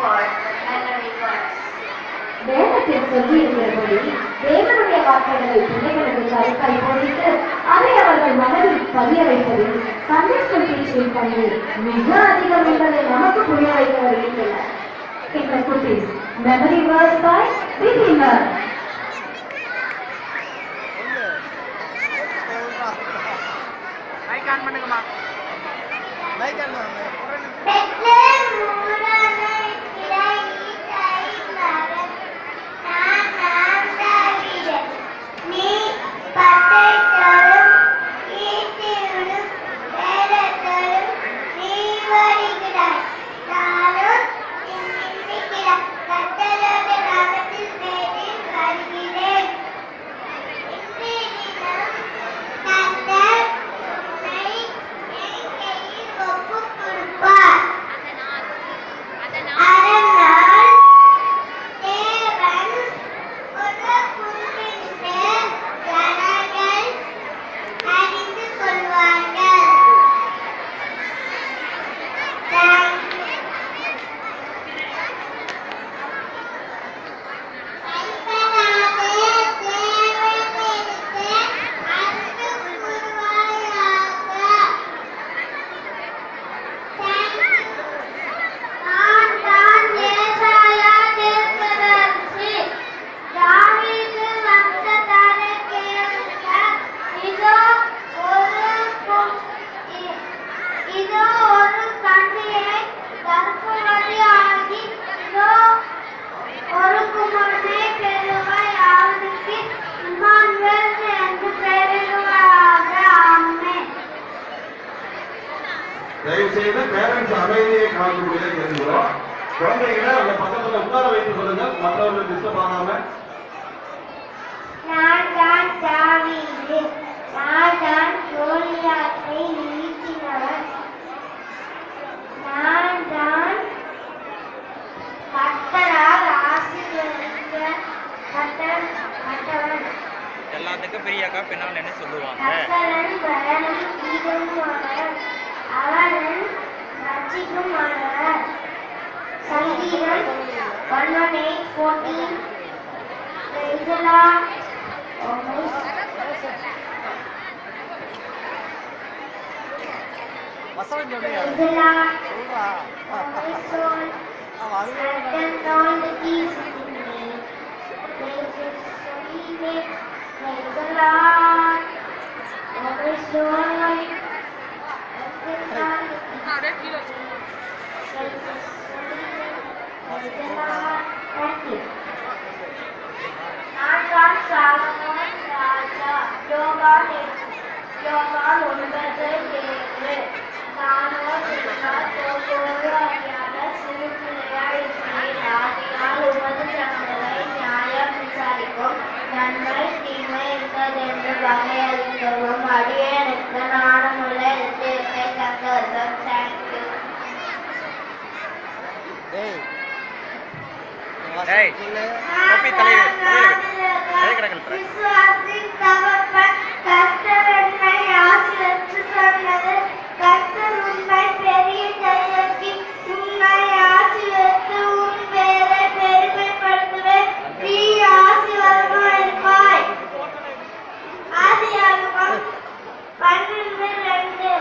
for memory verse. வேதத்தில் சொல்லியிருக்கிறபடி தேவனுடைய வார்த்தைகளை பிள்ளைகளுக்கு கருத்தாய் போதித்து அதை அவர்கள் மனதில் பதிய வைப்பதில் சண்டே ஸ்கூல் டீச்சரின் பங்கு மிக அதிகம் என்பதை நமக்கு புரிய வைக்க வருகின்றனர். இந்த குட்டீஸ் memory verse by beginner. Like on பண்ணுங்கம்மா. லைக் ஆன் பண்ணுங்க. தயவுசெய்து பேரண்ட்ஸ் அமைதியை காக்கக்கூடியதை தெரிஞ்சுக்கிறோம். குழந்தைகளை அந்த பக்கத்துல உட்கார வைத்து சொல்லுங்க, மற்றவர்கள் டிஸ்டர்ப் ஆகாம. நான் தான் தாவீது, நான் தான் கோலியாத்தை வீழ்த்தினவன், நான் தான் கர்த்தரால் ஆசீர்வதிக்கப்பட்டவன். எல்லாத்துக்கும் பெரியாக்கா பின்னால் என்ன சொல்லுவாங்க? கர்த்தரன் பலனும் கீதமுமானவர், அவன் ரட்சிக்குமானவர். சங்கீதம் 118:14. Praise the Lord. வசனம் சொல்லுங்க. Praise the Lord. சொல்றா. My soul, strengthen all the keys within me. Praise His holy name. Praise the Lord. Oh my soul, strengthen all the keys within me. Praise His holy name. Praise the Lord. Thank you. நான் தான் Solomon ராஜா. யோவான் 9:7. நானோ தோற்றோடு அறியாத சிறு பிள்ளையாயிருக்கிறேன். ஆகையால் உமது ஜனங்களை நியாயம் விசாரிக்கும், நன்மை தீமை என்பதென்று வகையறிக்கவும் அடியேனுக்கு நாணமுள்ள தீர்ப்பை தந்தவர்கள். தேங்க்யூ. டேய் கோபி விசுவாசின் தகப்பன் கர்த்தர் என்னை ஆசீர்வதித்து சொன்னது. கர்த்தர் உன்னை பெரிய ஜெயத்தி உன்னை ஆசீர்வதித்து உன் பேரை பெருமைப்படுத்துவேன். நீ ஆசீர்வாதமாக இருப்பாய். ஆதியாகமம் 12:2.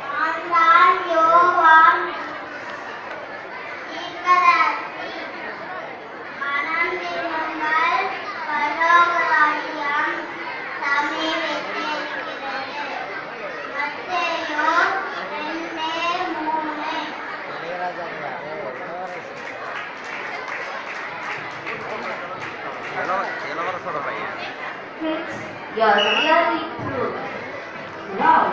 நான் தான் யோவான் தீர்க்கதரிசி. மனம் திரும்புங்கள், பரலோக ராஜ்யம் சமீபத்திருக்கிறது. மத்தேயு 2:3. இளவரசோட பையன். Kids, you're really true. Wow.